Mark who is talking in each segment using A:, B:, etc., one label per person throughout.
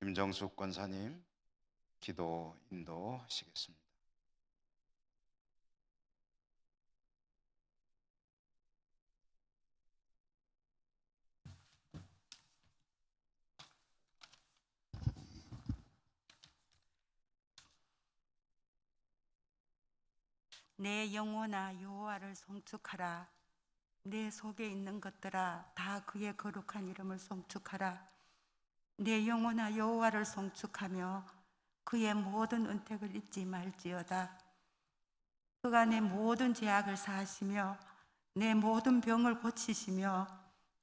A: 김정숙 권사님 기도 인도하시겠습니다.
B: 내 영혼아 여호와를 송축하라. 내 속에 있는 것들아 다 그의 거룩한 이름을 송축하라. 내 영혼아 여호와를 송축하며 그의 모든 은택을 잊지 말지어다. 그가 내 모든 죄악을 사하시며 내 모든 병을 고치시며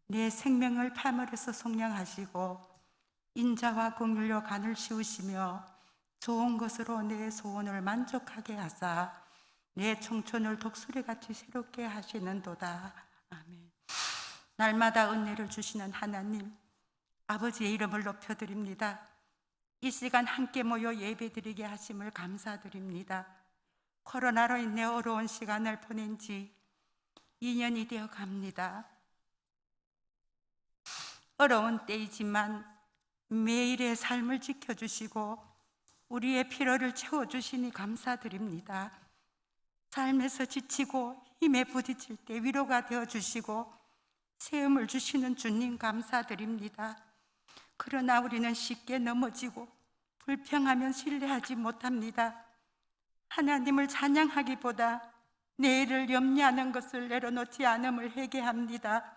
B: 내 생명을 파멸에서 속량하시고 인자와 긍휼로 간을 씌우시며 좋은 것으로 내 소원을 만족하게 하사 내 청춘을 독수리같이 새롭게 하시는도다. 아멘. 날마다 은혜를 주시는 하나님, 아버지의 이름을 높여드립니다. 이 시간 함께 모여 예배드리게 하심을 감사드립니다. 코로나로 인해 어려운 시간을 보낸 지 2년이 되어 갑니다. 어려운 때이지만 매일의 삶을 지켜주시고 우리의 필요를 채워주시니 감사드립니다. 삶에서 지치고 힘에 부딪힐 때 위로가 되어주시고 세움을 주시는 주님 감사드립니다. 그러나 우리는 쉽게 넘어지고 불평하면 신뢰하지 못합니다. 하나님을 찬양하기보다 내일을 염려하는 것을 내려놓지 않음을 회개합니다.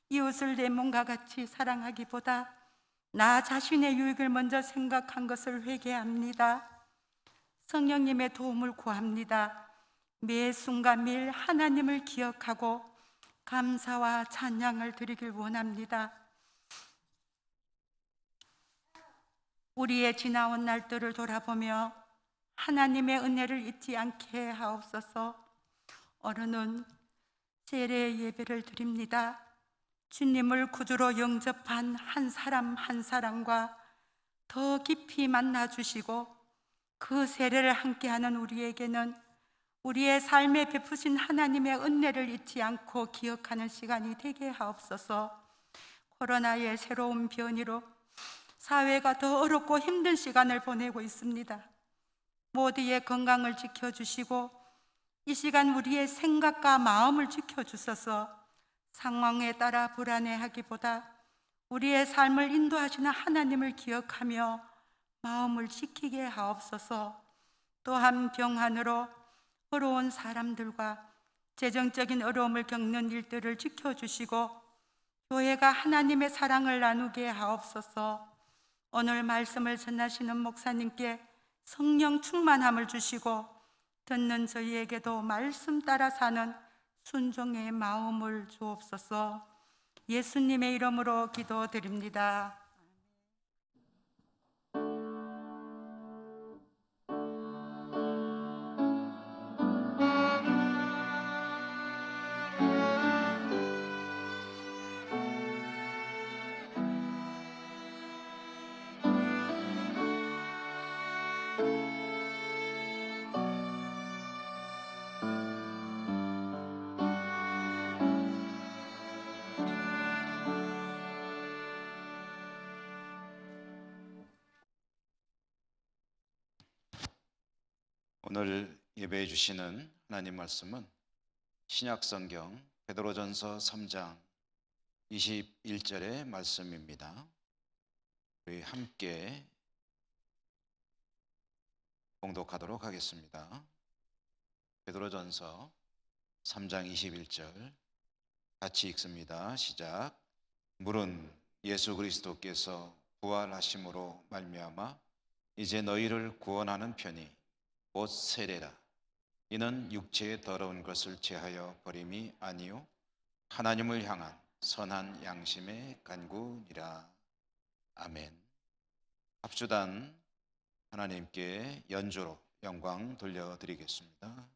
B: 이웃을 내 몸과 같이 사랑하기보다 나 자신의 유익을 먼저 생각한 것을 회개합니다. 성령님의 도움을 구합니다. 매 순간 매일 하나님을 기억하고 감사와 찬양을 드리길 원합니다. 우리의 지나온 날들을 돌아보며 하나님의 은혜를 잊지 않게 하옵소서. 오늘은 세례 예배를 드립니다. 주님을 구주로 영접한 한 사람 한 사람과 더 깊이 만나주시고 그 세례를 함께하는 우리에게는 우리의 삶에 베푸신 하나님의 은혜를 잊지 않고 기억하는 시간이 되게 하옵소서. 코로나의 새로운 변이로 사회가 더 어렵고 힘든 시간을 보내고 있습니다. 모두의 건강을 지켜주시고 이 시간 우리의 생각과 마음을 지켜주셔서 상황에 따라 불안해하기보다 우리의 삶을 인도하시는 하나님을 기억하며 마음을 지키게 하옵소서. 또한 병환으로 어려운 사람들과 재정적인 어려움을 겪는 일들을 지켜주시고 교회가 하나님의 사랑을 나누게 하옵소서. 오늘 말씀을 전하시는 목사님께 성령 충만함을 주시고 듣는 저희에게도 말씀 따라 사는 순종의 마음을 주옵소서. 예수님의 이름으로 기도드립니다.
A: 오늘 예배해 주시는 하나님 말씀은 신약성경 베드로전서 3장 21절의 말씀입니다. 우리 함께 봉독하도록 하겠습니다. 베드로전서 3장 21절 같이 읽습니다. 시작. 물은 예수 그리스도께서 부활하심으로 말미암아 이제 너희를 구원하는 편이 곧 세례라. 이는 육체의 더러운 것을 제하여 버림이 아니요 하나님을 향한 선한 양심의 간구니라. 아멘. 합주단 하나님께 연주로 영광 돌려드리겠습니다.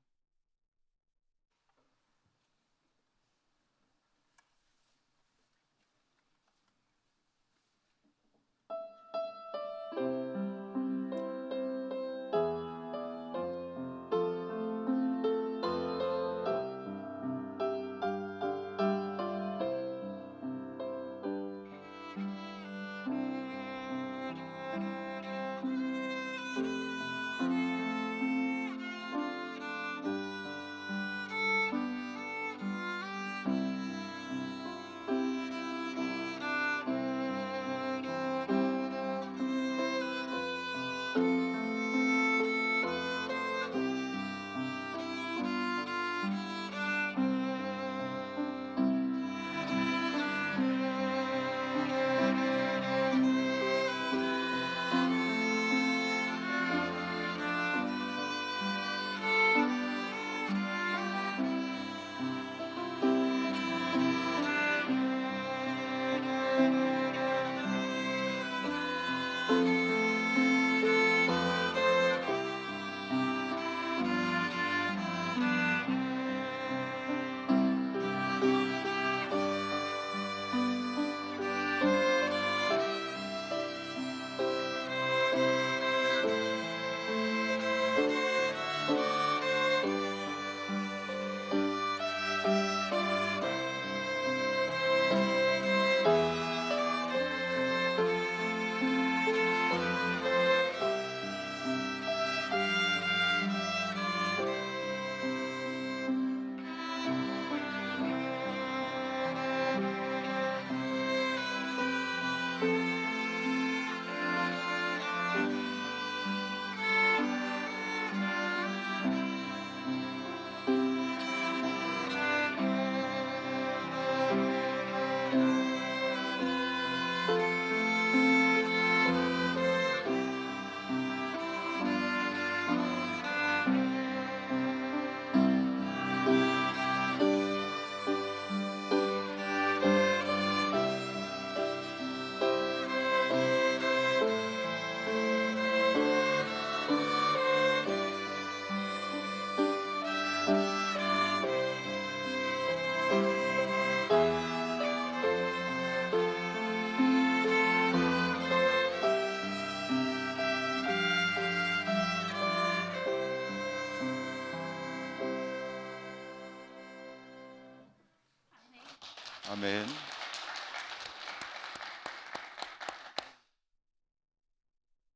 A: 아멘.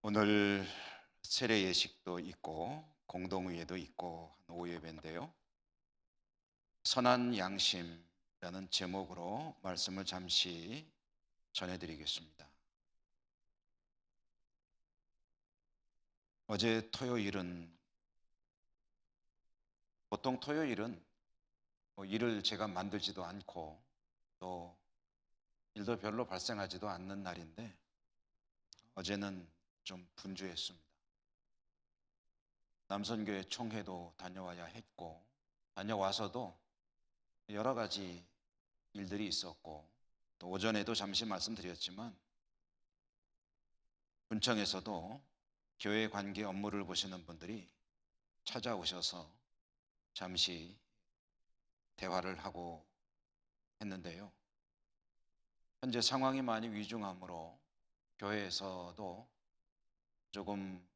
A: 오늘 세례 예식도 있고 공동의회도 있고 오후 예배인데요. 선한 양심이라는 제목으로 말씀을 잠시 전해드리겠습니다. 어제 토요일은 보통 토요일은 일을 제가 만들지도 않고 또 일도 별로 발생하지도 않는 날인데 어제는 좀 분주했습니다. 남선교회 총회도 다녀와야 했고 다녀와서도 여러 가지 일들이 있었고 또 오전에도 잠시 말씀드렸지만 군청에서도 교회 관계 업무를 보시는 분들이 찾아오셔서 잠시 대화를 하고 했는데요. 현재 상황이 많이 위중하므로 교회에서도 조금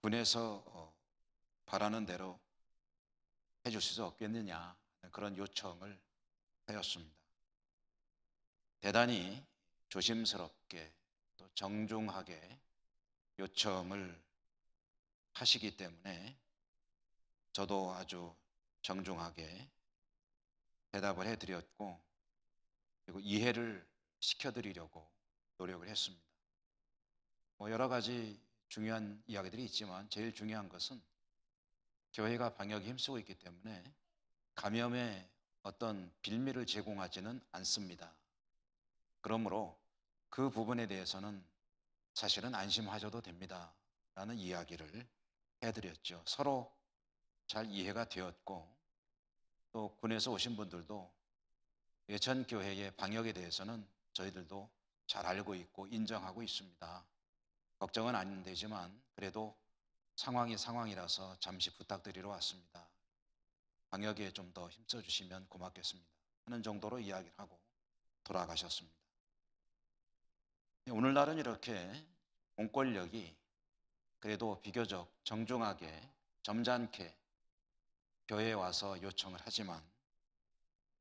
A: 군에서 바라는 대로 해주실 수 없겠느냐 그런 요청을 하였습니다. 대단히 조심스럽게 또 정중하게 요청을 하시기 때문에 저도 아주 정중하게 대답을 해드렸고 그리고 이해를 시켜드리려고 노력을 했습니다. 여러 가지 중요한 이야기들이 있지만 제일 중요한 것은 교회가 방역에 힘쓰고 있기 때문에 감염의 어떤 빌미를 제공하지는 않습니다. 그러므로 그 부분에 대해서는 사실은 안심하셔도 됩니다 라는 이야기를 해드렸죠. 서로 잘 이해가 되었고 또 군에서 오신 분들도 예천 교회의 방역에 대해서는 저희들도 잘 알고 있고 인정하고 있습니다. 걱정은 안 되지만 그래도 상황이 상황이라서 잠시 부탁드리러 왔습니다. 방역에 좀 더 힘써 주시면 고맙겠습니다 하는 정도로 이야기를 하고 돌아가셨습니다. 오늘날은 이렇게 공권력이 그래도 비교적 정중하게 점잖게 교회에 와서 요청을 하지만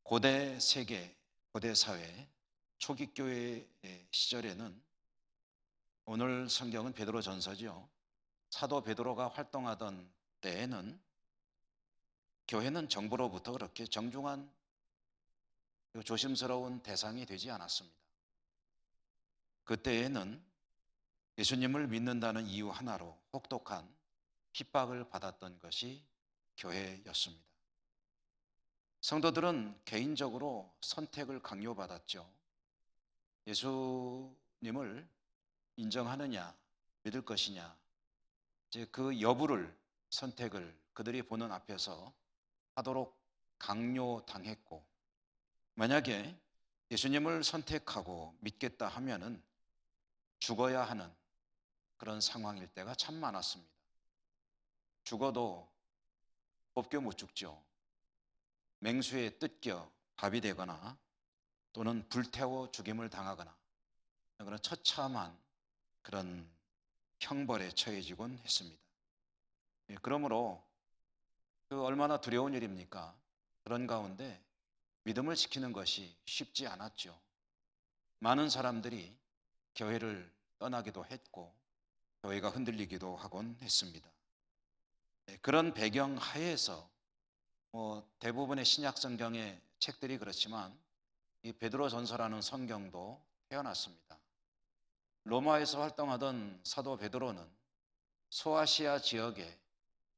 A: 고대 세계, 고대 사회, 초기 교회 시절에는 오늘 성경은 베드로 전서지요. 사도 베드로가 활동하던 때에는 교회는 정부로부터 그렇게 정중한 조심스러운 대상이 되지 않았습니다. 그때에는 예수님을 믿는다는 이유 하나로 혹독한 핍박을 받았던 것이 교회였습니다. 성도들은 개인적으로 선택을 강요받았죠. 예수님을 인정하느냐, 믿을 것이냐, 이제 그 여부를 선택을 그들이 보는 앞에서 하도록 강요당했고, 만약에 예수님을 선택하고 믿겠다 하면은 죽어야 하는 그런 상황일 때가 참 많았습니다. 죽어도 뽑겨 못 죽죠. 맹수에 뜯겨 밥이 되거나 또는 불태워 죽임을 당하거나 그런 처참한 그런 형벌에 처해지곤 했습니다. 그러므로 그 얼마나 두려운 일입니까? 그런 가운데 믿음을 지키는 것이 쉽지 않았죠. 많은 사람들이 교회를 떠나기도 했고 교회가 흔들리기도 하곤 했습니다. 그런 배경 하에서 대부분의 신약 성경의 책들이 그렇지만 이 베드로 전서라는 성경도 태어났습니다. 로마에서 활동하던 사도 베드로는 소아시아 지역에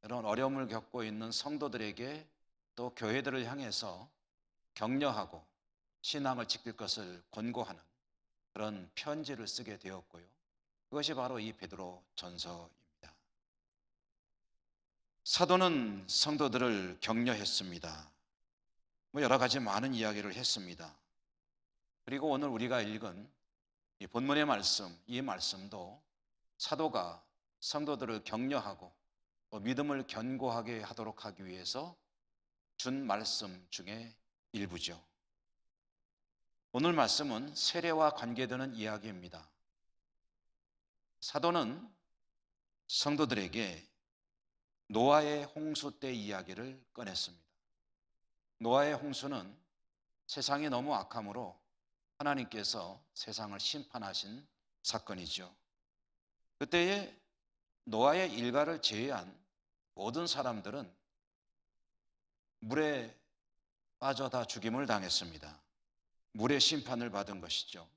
A: 이런 어려움을 겪고 있는 성도들에게 또 교회들을 향해서 격려하고 신앙을 지킬 것을 권고하는 그런 편지를 쓰게 되었고요. 그것이 바로 이 베드로 전서입니다. 사도는 성도들을 격려했습니다. 여러 가지 많은 이야기를 했습니다. 그리고 오늘 우리가 읽은 이 본문의 말씀, 이 말씀도 사도가 성도들을 격려하고 또 믿음을 견고하게 하도록 하기 위해서 준 말씀 중에 일부죠. 오늘 말씀은 세례와 관계되는 이야기입니다. 사도는 성도들에게 노아의 홍수 때 이야기를 꺼냈습니다. 노아의 홍수는 세상이 너무 악함으로 하나님께서 세상을 심판하신 사건이죠. 그때에 노아의 일가를 제외한 모든 사람들은 물에 빠져 다 죽임을 당했습니다. 물의 심판을 받은 것이죠.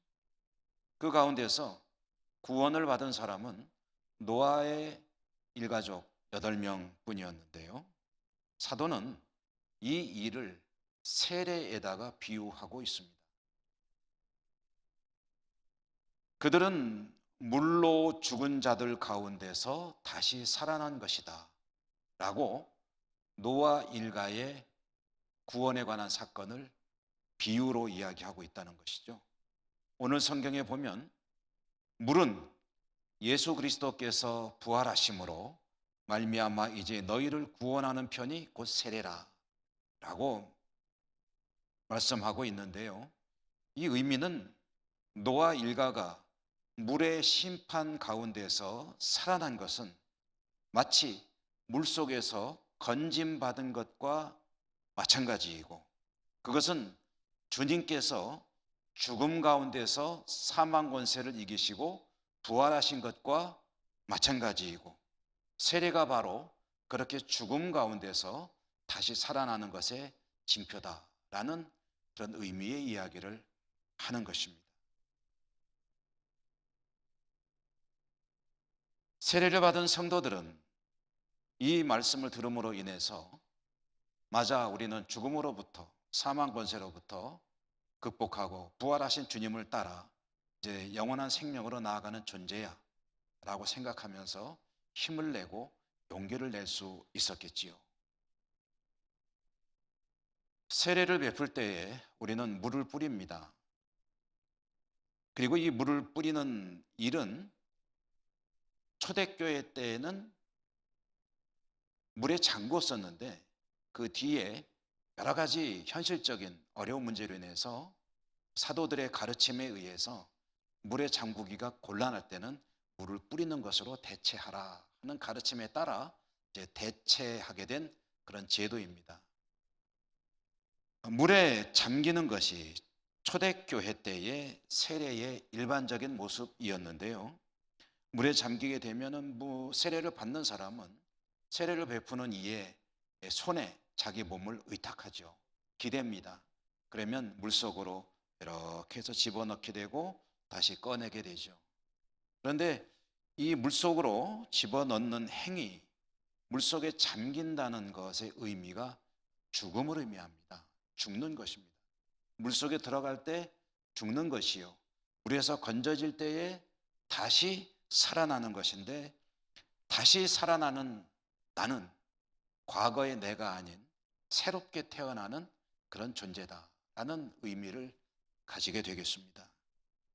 A: 그 가운데서 구원을 받은 사람은 노아의 일가족 8명 뿐이었는데요. 사도는 이 일을 세례에다가 비유하고 있습니다. 그들은 물로 죽은 자들 가운데서 다시 살아난 것이다 라고 노아 일가의 구원에 관한 사건을 비유로 이야기하고 있다는 것이죠. 오늘 성경에 보면 물은 예수 그리스도께서 부활하심으로 말미암아 이제 너희를 구원하는 편이 곧 세례라 라고 말씀하고 있는데요. 이 의미는 노아 일가가 물의 심판 가운데서 살아난 것은 마치 물속에서 건짐받은 것과 마찬가지이고, 그것은 주님께서 죽음 가운데서 사망 권세를 이기시고 부활하신 것과 마찬가지이고, 세례가 바로 그렇게 죽음 가운데서 다시 살아나는 것의 징표다라는 그런 의미의 이야기를 하는 것입니다. 세례를 받은 성도들은 이 말씀을 들음으로 인해서 맞아, 우리는 죽음으로부터, 사망 권세로부터 극복하고 부활하신 주님을 따라 이제 영원한 생명으로 나아가는 존재야 라고 생각하면서 힘을 내고 용기를 낼 수 있었겠지요. 세례를 베풀 때에 우리는 물을 뿌립니다. 그리고 이 물을 뿌리는 일은 초대교회 때에는 물에 잠궜었는데 그 뒤에 여러 가지 현실적인 어려운 문제로 인해서 사도들의 가르침에 의해서 물에 잠그기가 곤란할 때는 물을 뿌리는 것으로 대체하라 하는 가르침에 따라 이제 대체하게 된 그런 제도입니다. 물에 잠기는 것이 초대교회 때의 세례의 일반적인 모습이었는데요. 물에 잠기게 되면은 세례를 받는 사람은 세례를 베푸는 이의 손에 자기 몸을 의탁하죠. 기댑니다. 그러면 물속으로 이렇게 해서 집어넣게 되고 다시 꺼내게 되죠. 그런데 이 물속으로 집어넣는 행위, 물속에 잠긴다는 것의 의미가 죽음을 의미합니다. 죽는 것입니다. 물속에 들어갈 때 죽는 것이요, 물에서 건져질 때에 다시 살아나는 것인데, 다시 살아나는 나는 과거의 내가 아닌 새롭게 태어나는 그런 존재다라는 의미를 가지게 되겠습니다.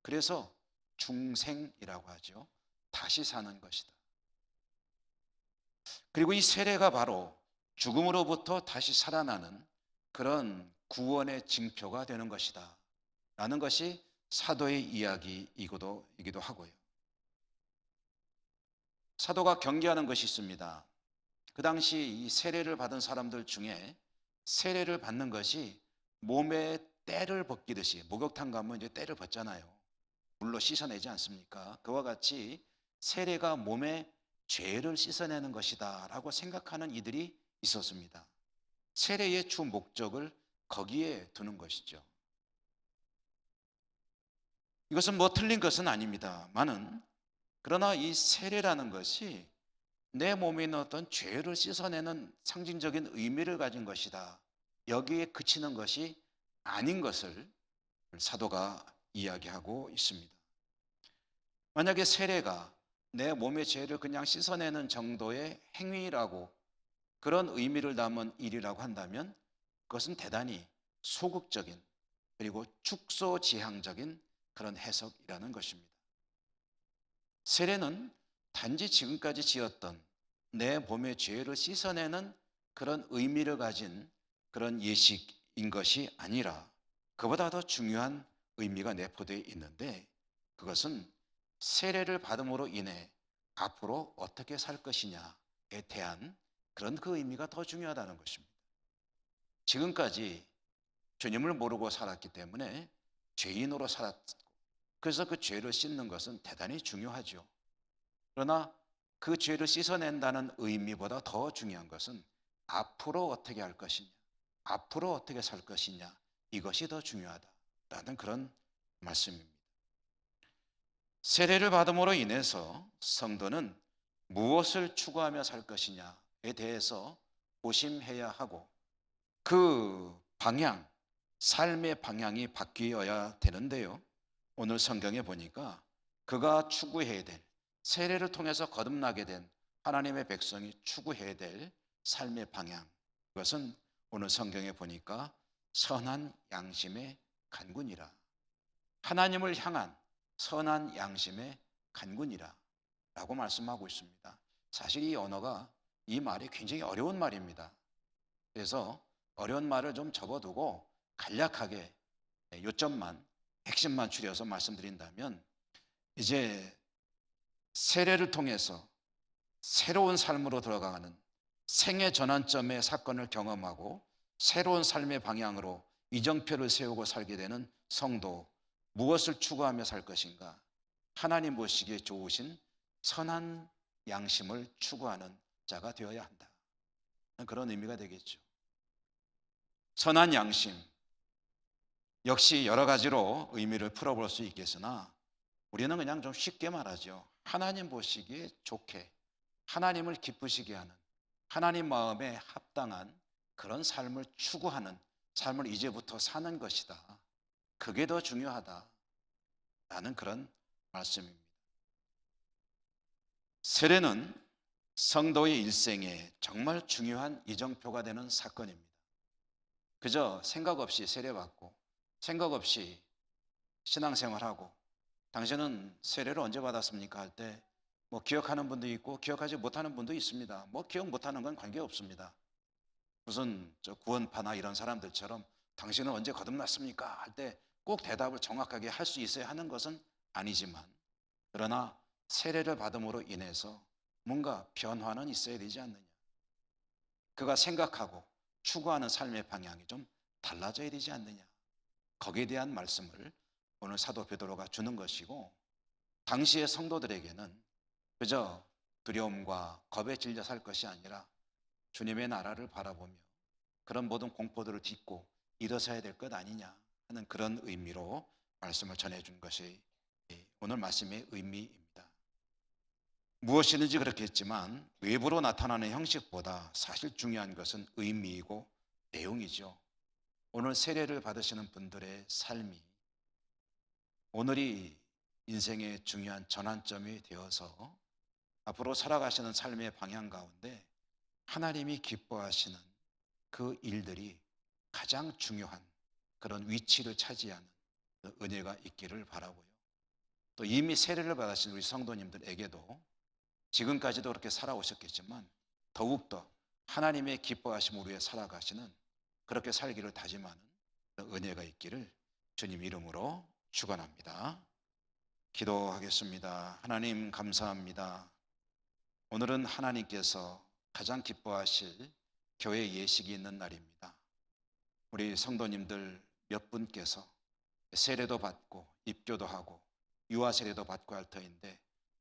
A: 그래서 중생이라고 하죠. 다시 사는 것이다. 그리고 이 세례가 바로 죽음으로부터 다시 살아나는 그런 구원의 징표가 되는 것이다 라는 것이 사도의 이야기이기도 하고요. 사도가 경계하는 것이 있습니다. 그 당시 이 세례를 받은 사람들 중에 세례를 받는 것이 몸에 때를 벗기듯이, 목욕탕 가면 이제 때를 벗잖아요. 물로 씻어내지 않습니까? 그와 같이 세례가 몸에 죄를 씻어내는 것이다 라고 생각하는 이들이 있었습니다. 세례의 주 목적을 거기에 두는 것이죠. 이것은 뭐 틀린 것은 아닙니다만은, 그러나 이 세례라는 것이 내 몸에 있는 어떤 죄를 씻어내는 상징적인 의미를 가진 것이다, 여기에 그치는 것이 아닌 것을 사도가 이야기하고 있습니다. 만약에 세례가 내 몸의 죄를 그냥 씻어내는 정도의 행위라고, 그런 의미를 담은 일이라고 한다면 그것은 대단히 소극적인, 그리고 축소지향적인 그런 해석이라는 것입니다. 세례는 단지 지금까지 지었던 내 몸의 죄를 씻어내는 그런 의미를 가진 그런 예식인 것이 아니라 그보다 더 중요한 의미가 내포되어 있는데, 그것은 세례를 받음으로 인해 앞으로 어떻게 살 것이냐에 대한 그런 그 의미가 더 중요하다는 것입니다. 지금까지 주님을 모르고 살았기 때문에 죄인으로 살았고, 그래서 그 죄를 씻는 것은 대단히 중요하죠. 그러나 그 죄를 씻어낸다는 의미보다 더 중요한 것은 앞으로 어떻게 할 것이냐, 앞으로 어떻게 살 것이냐, 이것이 더 중요하다라는 그런 말씀입니다. 세례를 받음으로 인해서 성도는 무엇을 추구하며 살 것이냐에 대해서 고심해야 하고, 그 방향, 삶의 방향이 바뀌어야 되는데요, 오늘 성경에 보니까 그가 추구해야 될, 세례를 통해서 거듭나게 된 하나님의 백성이 추구해야 될 삶의 방향, 그것은 오늘 성경에 보니까 선한 양심의 간군이라, 하나님을 향한 선한 양심의 간군이라 라고 말씀하고 있습니다. 사실 이 언어가, 이 말이 굉장히 어려운 말입니다. 그래서 어려운 말을 좀 접어두고 간략하게 요점만, 핵심만 추려서 말씀드린다면, 이제 세례를 통해서 새로운 삶으로 들어가는 생애 전환점의 사건을 경험하고 새로운 삶의 방향으로 이정표를 세우고 살게 되는 성도, 무엇을 추구하며 살 것인가? 하나님 보시기에 좋으신 선한 양심을 추구하는 자가 되어야 한다, 그런 의미가 되겠죠. 선한 양심, 역시 여러 가지로 의미를 풀어볼 수 있겠으나 우리는 그냥 좀 쉽게 말하죠. 하나님 보시기에 좋게, 하나님을 기쁘시게 하는, 하나님 마음에 합당한 그런 삶을 추구하는 삶을 이제부터 사는 것이다, 그게 더 중요하다라는 그런 말씀입니다. 세례는 성도의 일생에 정말 중요한 이정표가 되는 사건입니다. 그저 생각 없이 세례받고 생각 없이 신앙생활하고, 당신은 세례를 언제 받았습니까? 할 때 뭐 기억하는 분도 있고 기억하지 못하는 분도 있습니다. 뭐 기억 못하는 건 관계없습니다. 무슨 저 구원파나 이런 사람들처럼 당신은 언제 거듭났습니까? 할 때 꼭 대답을 정확하게 할 수 있어야 하는 것은 아니지만, 그러나 세례를 받음으로 인해서 뭔가 변화는 있어야 되지 않느냐, 그가 생각하고 추구하는 삶의 방향이 좀 달라져야 되지 않느냐, 거기에 대한 말씀을 오늘 사도 베드로가 주는 것이고, 당시의 성도들에게는 그저 두려움과 겁에 질려 살 것이 아니라 주님의 나라를 바라보며 그런 모든 공포들을 딛고 일어서야 될 것 아니냐 하는 그런 의미로 말씀을 전해준 것이 오늘 말씀의 의미입니다. 무엇이든지 그렇겠지만 외부로 나타나는 형식보다 사실 중요한 것은 의미이고 내용이죠. 오늘 세례를 받으시는 분들의 삶이 오늘이 인생의 중요한 전환점이 되어서 앞으로 살아가시는 삶의 방향 가운데 하나님이 기뻐하시는 그 일들이 가장 중요한 그런 위치를 차지하는 은혜가 있기를 바라고요. 또 이미 세례를 받으신 우리 성도님들에게도 지금까지도 그렇게 살아오셨겠지만 더욱더 하나님의 기뻐하심을 위해 살아가시는, 그렇게 살기를 다짐하는 은혜가 있기를 주님 이름으로 축원합니다. 기도하겠습니다. 하나님 감사합니다. 오늘은 하나님께서 가장 기뻐하실 교회 예식이 있는 날입니다. 우리 성도님들 몇 분께서 세례도 받고 입교도 하고 유아 세례도 받고 할 터인데,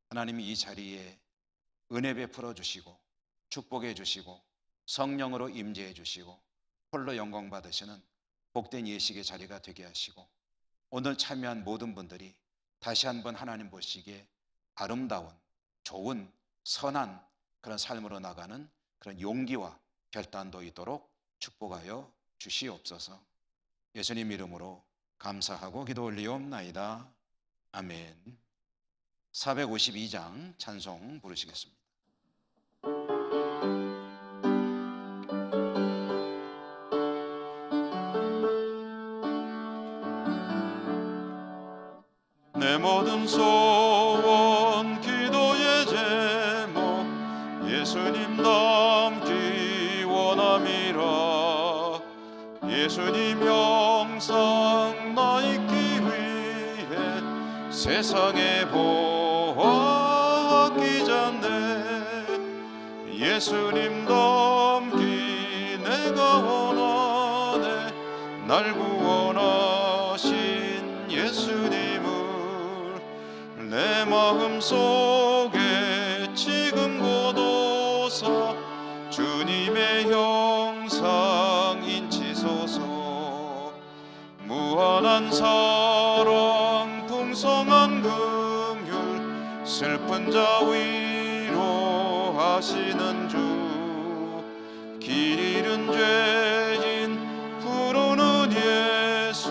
A: 하나님이 이 자리에 은혜 베풀어 주시고 축복해 주시고 성령으로 임재해 주시고 홀로 영광 받으시는 복된 예식의 자리가 되게 하시고, 오늘 참여한 모든 분들이 다시 한번 하나님 보시기에 아름다운 좋은 선한 그런 삶으로 나가는 그런 용기와 결단도 있도록 축복하여 주시옵소서. 예수님 이름으로 감사하고 기도 올리옵나이다. 아멘. 452장 찬송 부르시겠습니다. 내 모든 소원 기도의 제목 예수님 닮기 원함이라. 예수님 형상 나 있기 위해 세상에 보았기 전에 예수님 닮기 내가 원하네. 날 구원하신 예수님을 내 마음속에 지금 거둬서 주님의 형상 인치소서. 무한한 사랑 풍성한 긍휼 슬픈 자 위로하시는 주. 길 잃은 죄인 부르는 예수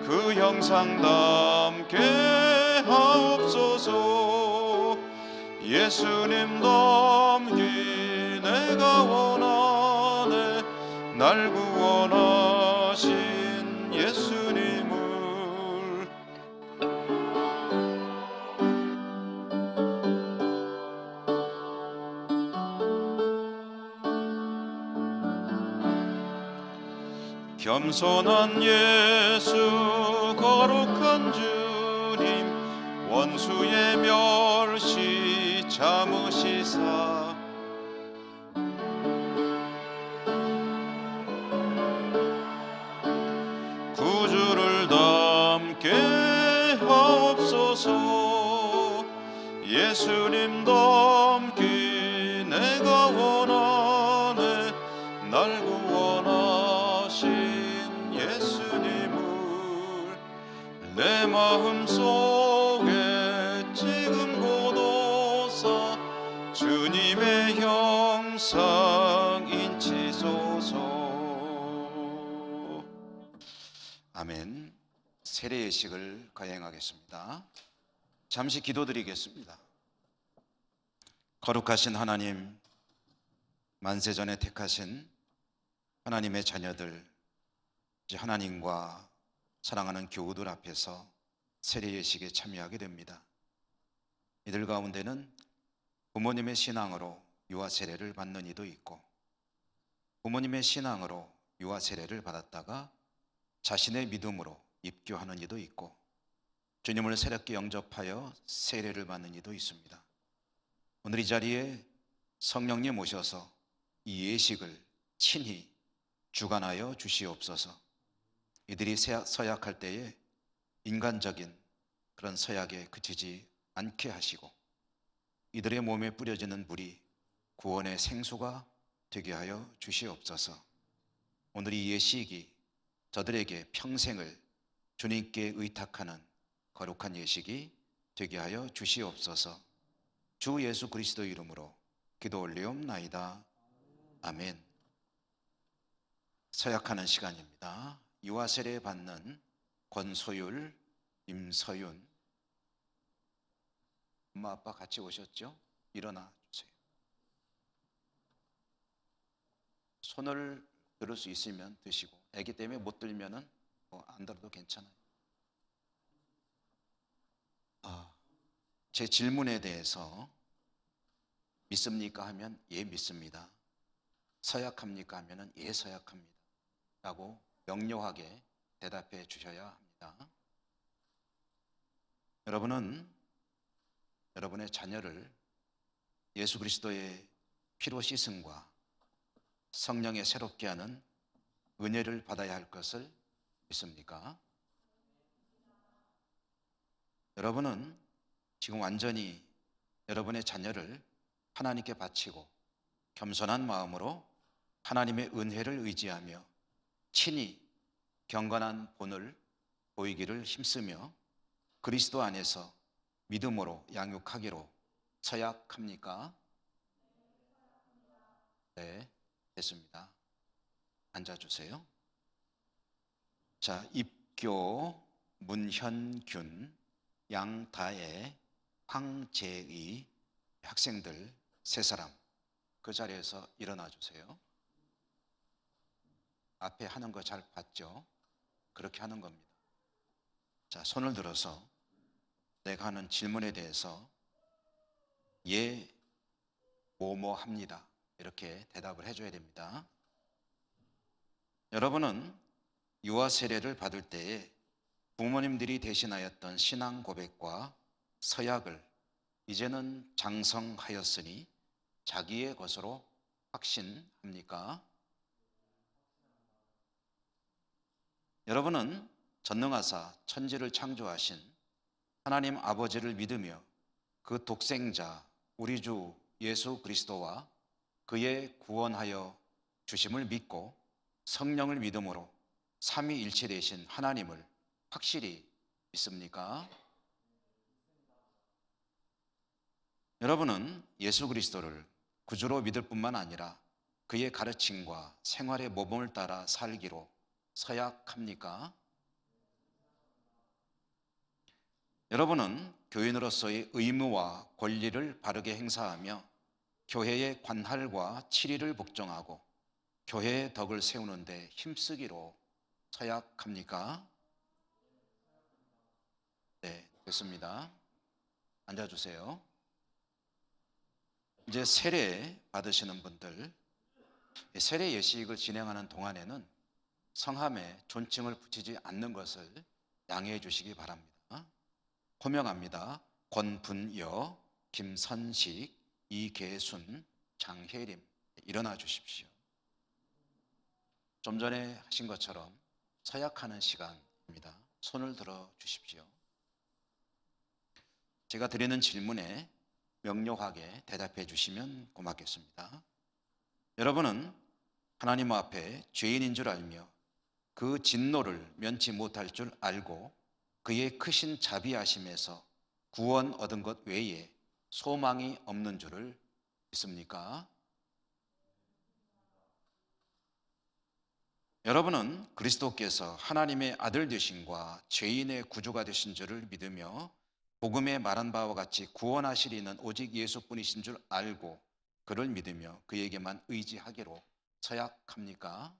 A: 그 형상 담게 하옵소서. 예수님 닮기 내가 원하네. 날 구원하신 예수님을. 겸손한 예수 거룩한 주님 원수의 멸시 참으시사 구주를 닮게 하옵소서. 예수님 닮기 내가 원하네. 날 구원하신 예수님을 내 마음속에 지금 거둬서 주님의 형상 인치소서. 아멘. 세례 예식을 거행하겠습니다. 잠시 기도드리겠습니다. 거룩하신 하나님, 만세전에 택하신 하나님의 자녀들, 이제 하나님과 사랑하는 교우들 앞에서 세례 예식에 참여하게 됩니다. 이들 가운데는 부모님의 신앙으로 유아 세례를 받는 이도 있고, 부모님의 신앙으로 유아 세례를 받았다가 자신의 믿음으로 입교하는 이도 있고, 주님을 새롭게 영접하여 세례를 받는 이도 있습니다. 오늘 이 자리에 성령님 오셔서 이 예식을 친히 주관하여 주시옵소서. 이들이 서약할 때에 인간적인 그런 서약에 그치지 않게 하시고 이들의 몸에 뿌려지는 물이 구원의 생수가 되게 하여 주시옵소서. 오늘 이 예식이 저들에게 평생을 주님께 의탁하는 거룩한 예식이 되게 하여 주시옵소서. 주 예수 그리스도 이름으로 기도 올리옵나이다. 아멘. 서약하는 시간입니다. 유아 세례 받는 권소율, 임서윤 엄마 아빠 같이 오셨죠? 일어나 주세요. 손을 들을 수 있으면 드시고, 아기 때문에 못 들면은 안 들어도 괜찮아요. 제 질문에 대해서 믿습니까 하면 예 믿습니다. 서약합니까 하면은 예 서약합니다 라고 명료하게 대답해 주셔야 합니다. 여러분은 여러분의 자녀를 예수 그리스도의 피로 씻음과 성령의 새롭게 하는 은혜를 받아야 할 것을 믿습니까? 여러분은 지금 완전히 여러분의 자녀를 하나님께 바치고 겸손한 마음으로 하나님의 은혜를 의지하며 친히 경건한 본을 보이기를 힘쓰며 그리스도 안에서 믿음으로 양육하기로 서약합니까? 네, 됐습니다. 앉아주세요. 자, 입교 문현균, 양다혜, 황재의 학생들 세 사람 그 자리에서 일어나 주세요. 앞에 하는 거 잘 봤죠? 그렇게 하는 겁니다. 자, 손을 들어서 내가 하는 질문에 대해서 예, 뭐뭐 합니다. 이렇게 대답을 해줘야 됩니다. 여러분은 유아 세례를 받을 때에 부모님들이 대신하였던 신앙 고백과 서약을 이제는 장성하였으니 자기의 것으로 확신합니까? 여러분은 전능하사 천지를 창조하신 하나님 아버지를 믿으며 그 독생자 우리 주 예수 그리스도와 그의 구원하여 주심을 믿고 성령을 믿음으로 삼위일체 되신 하나님을 확실히 믿습니까? 여러분은 예수 그리스도를 구주로 믿을 뿐만 아니라 그의 가르침과 생활의 모범을 따라 살기로 서약합니까? 여러분은 교인으로서의 의무와 권리를 바르게 행사하며 교회의 관할과 치리를 복종하고 교회의 덕을 세우는 데 힘쓰기로 서약합니까? 네, 됐습니다. 앉아주세요. 이제 세례 받으시는 분들, 세례 예식을 진행하는 동안에는 성함에 존칭을 붙이지 않는 것을 양해해 주시기 바랍니다. 호명합니다. 권분여, 김선식, 이계순, 장혜림. 일어나 주십시오. 좀 전에 하신 것처럼 서약하는 시간입니다. 손을 들어 주십시오. 제가 드리는 질문에 명료하게 대답해 주시면 고맙겠습니다. 여러분은 하나님 앞에 죄인인 줄 알며 그 진노를 면치 못할 줄 알고 그의 크신 자비하심에서 구원 얻은 것 외에 소망이 없는 줄을 믿습니까? 여러분은 그리스도께서 하나님의 아들 되심과 죄인의 구주가 되신 줄을 믿으며 복음에 말한 바와 같이 구원하시리는 오직 예수뿐이신 줄 알고 그를 믿으며 그에게만 의지하기로 서약합니까?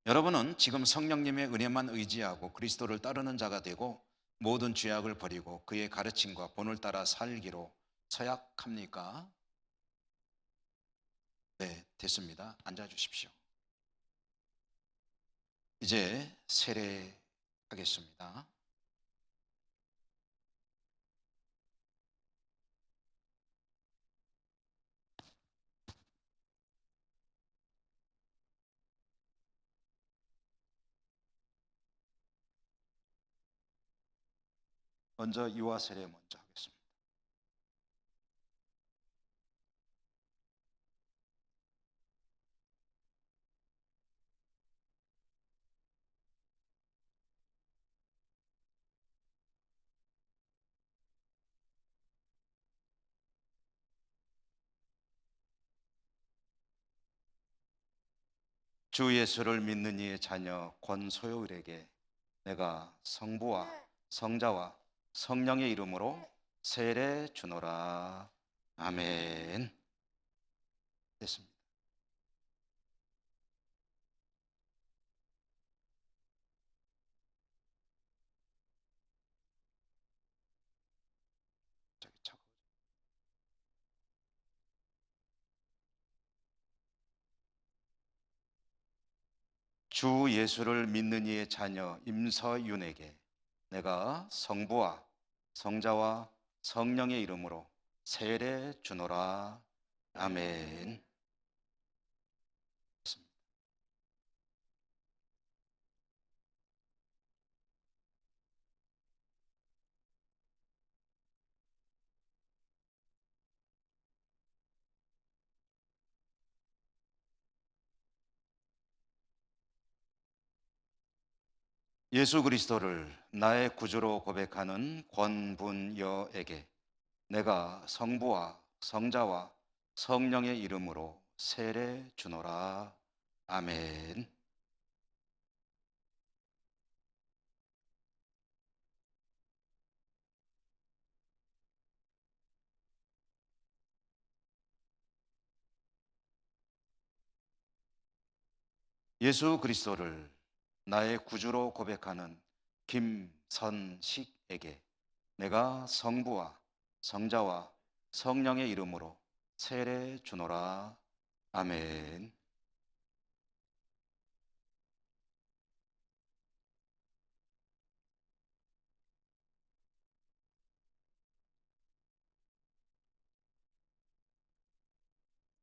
A: 여러분은 지금 성령님의 은혜만 의지하고 그리스도를 따르는 자가 되고 모든 죄악을 버리고 그의 가르침과 본을 따라 살기로 서약합니까? 네, 됐습니다. 앉아 주십시오. 이제 세례하겠습니다. 먼저 유아 세례 먼저 하겠습니다. 주 예수를 믿는 이의 자녀 권소율에게 내가 성부와 성자와 성령의 이름으로 세례 주노라. 아멘. 됐습니다. 저기 차. 주 예수를 믿는 이의 자녀 임서윤에게 내가 성부와 성자와 성령의 이름으로 세례 주노라. 아멘. 예수 그리스도를 나의 구주로 고백하는 권분여에게 내가 성부와 성자와 성령의 이름으로 세례 주노라. 아멘. 예수 그리스도를 나의 구주로 고백하는 김선식에게 내가 성부와 성자와 성령의 이름으로 세례 주노라. 아멘.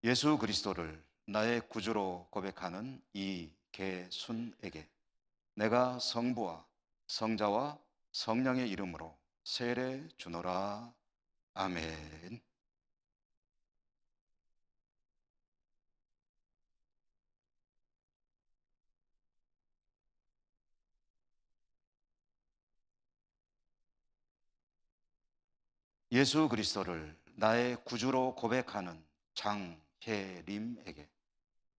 A: 예수 그리스도를 나의 구주로 고백하는 이계순에게 내가 성부와 성자와 성령의 이름으로 세례 주노라. 아멘. 예수 그리스도를 나의 구주로 고백하는 장혜림에게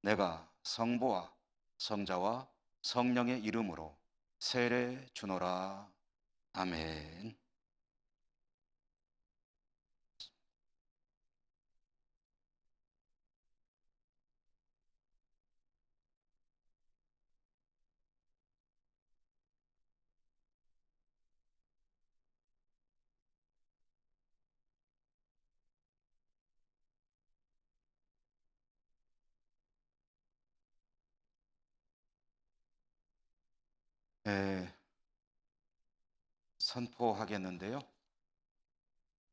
A: 내가 성부와 성자와 성령의 이름으로 세례 주노라. 아멘. 네, 선포하겠는데요.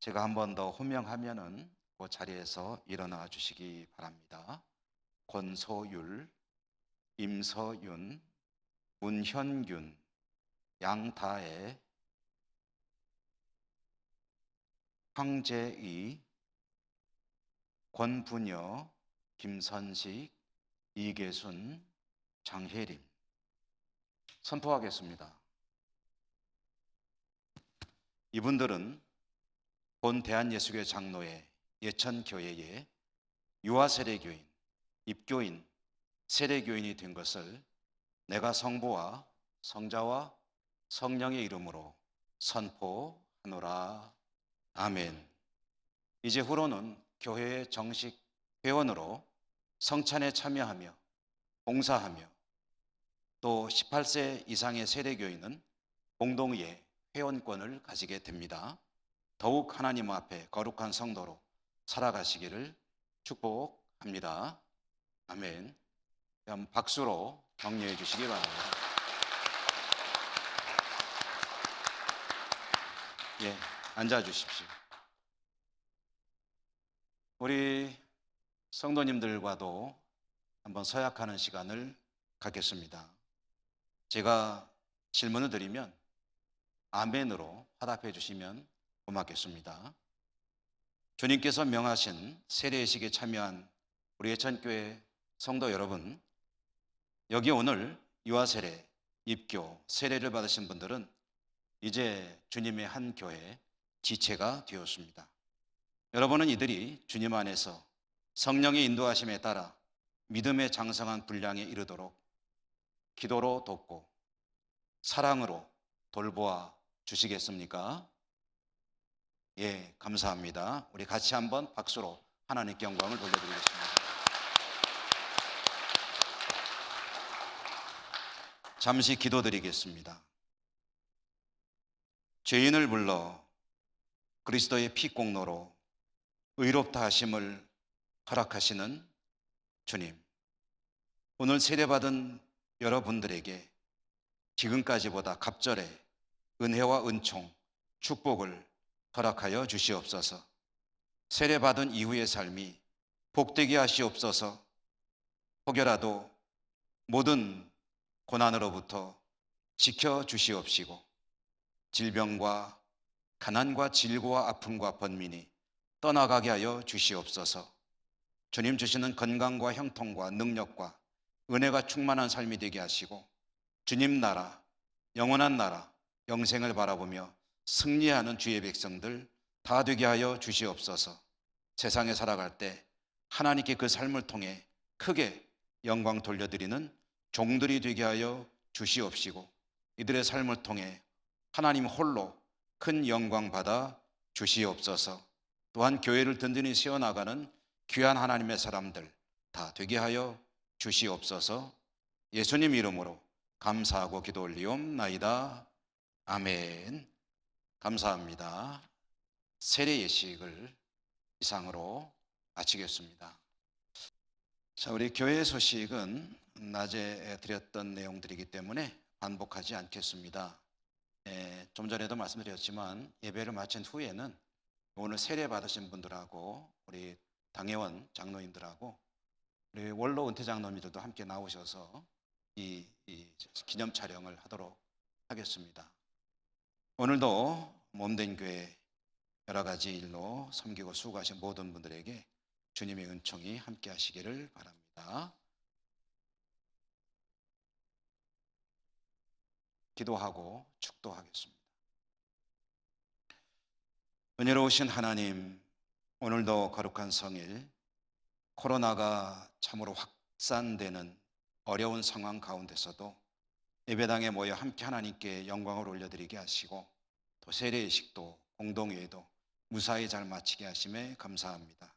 A: 제가 한 번 더 호명하면은 그 자리에서 일어나 주시기 바랍니다. 권소율, 임서윤, 문현균, 양다혜, 황재희, 권분여, 김선식, 이계순, 장혜림. 선포하겠습니다. 이분들은 본 대한예수교 장로회 예천교회의 유아세례교인, 입교인, 세례교인이 된 것을 내가 성부와 성자와 성령의 이름으로 선포하노라. 아멘. 이제 후로는 교회의 정식 회원으로 성찬에 참여하며 봉사하며 또 18세 이상의 세례교인은 공동의 회원권을 가지게 됩니다. 더욱 하나님 앞에 거룩한 성도로 살아가시기를 축복합니다. 아멘. 그럼 박수로 격려해 주시기 바랍니다. 예, 앉아 주십시오. 우리 성도님들과도 한번 서약하는 시간을 갖겠습니다. 제가 질문을 드리면 아멘으로 화답해 주시면 고맙겠습니다. 주님께서 명하신 세례의식에 참여한 우리 예천교회 성도 여러분, 여기 오늘 유아세례, 입교, 세례를 받으신 분들은 이제 주님의 한 교회 지체가 되었습니다. 여러분은 이들이 주님 안에서 성령의 인도하심에 따라 믿음의 장성한 분량에 이르도록 기도로 돕고 사랑으로 돌보아 주시겠습니까? 예, 감사합니다. 우리 같이 한번 박수로 하나님께 영광을 돌려드리겠습니다. 잠시 기도드리겠습니다. 죄인을 불러 그리스도의 피공로로 의롭다 하심을 허락하시는 주님, 오늘 세례받은 여러분들에게 지금까지보다 갑절에 은혜와 은총, 축복을 허락하여 주시옵소서. 세례받은 이후의 삶이 복되게 하시옵소서. 혹여라도 모든 고난으로부터 지켜주시옵시고 질병과 가난과 질고와 아픔과 번민이 떠나가게 하여 주시옵소서. 주님 주시는 건강과 형통과 능력과 은혜가 충만한 삶이 되게 하시고 주님 나라, 영원한 나라, 영생을 바라보며 승리하는 주의 백성들 다 되게 하여 주시옵소서. 세상에 살아갈 때 하나님께 그 삶을 통해 크게 영광 돌려드리는 종들이 되게 하여 주시옵시고 이들의 삶을 통해 하나님 홀로 큰 영광 받아 주시옵소서. 또한 교회를 든든히 세워나가는 귀한 하나님의 사람들 다 되게 하여 주시옵소서. 예수님 이름으로 감사하고 기도 올리옵나이다. 아멘. 감사합니다. 세례 예식을 이상으로 마치겠습니다. 자, 우리 교회 소식은 낮에 드렸던 내용들이기 때문에 반복하지 않겠습니다. 좀 전에도 말씀드렸지만 예배를 마친 후에는 오늘 세례 받으신 분들하고 우리 당회원 장로님들하고 우리 원로 은퇴 장로님들도 함께 나오셔서 이 기념 촬영을 하도록 하겠습니다. 오늘도 몸된 교회 여러 가지 일로 섬기고 수고하신 모든 분들에게 주님의 은총이 함께 하시기를 바랍니다. 기도하고 축도하겠습니다. 은혜로우신 하나님, 오늘도 거룩한 성일, 코로나가 참으로 확산되는 어려운 상황 가운데서도 예배당에 모여 함께 하나님께 영광을 올려드리게 하시고 또 세례의식도 공동회의도 무사히 잘 마치게 하심에 감사합니다.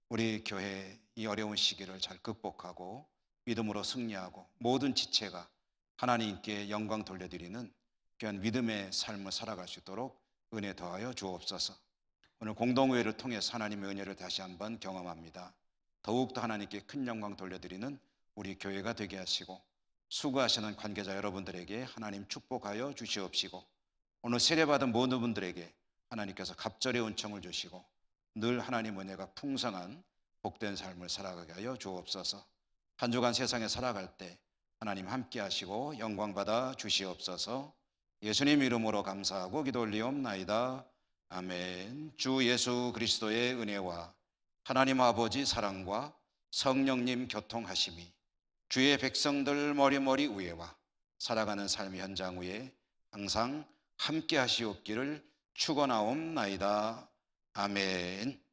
A: 우리 교회 이 어려운 시기를 잘 극복하고 믿음으로 승리하고 모든 지체가 하나님께 영광 돌려드리는 귀한 믿음의 삶을 살아갈 수 있도록 은혜 더하여 주옵소서. 오늘 공동회의를 통해서 하나님의 은혜를 다시 한번 경험합니다. 더욱더 하나님께 큰 영광 돌려드리는 우리 교회가 되게 하시고 수고하시는 관계자 여러분들에게 하나님 축복하여 주시옵시고 오늘 세례받은 모든 분들에게 하나님께서 갑절의 은총을 주시고 늘 하나님 은혜가 풍성한 복된 삶을 살아가게 하여 주옵소서. 한 주간 세상에 살아갈 때 하나님 함께 하시고 영광 받아 주시옵소서. 예수님 이름으로 감사하고 기도 올리옵나이다. 아멘. 주 예수 그리스도의 은혜와 하나님 아버지 사랑과 성령님 교통하심이 주의 백성들 머리머리 위에와 살아가는 삶의 현장 위에 항상 함께 하시옵기를 축원하옵나이다. 아멘.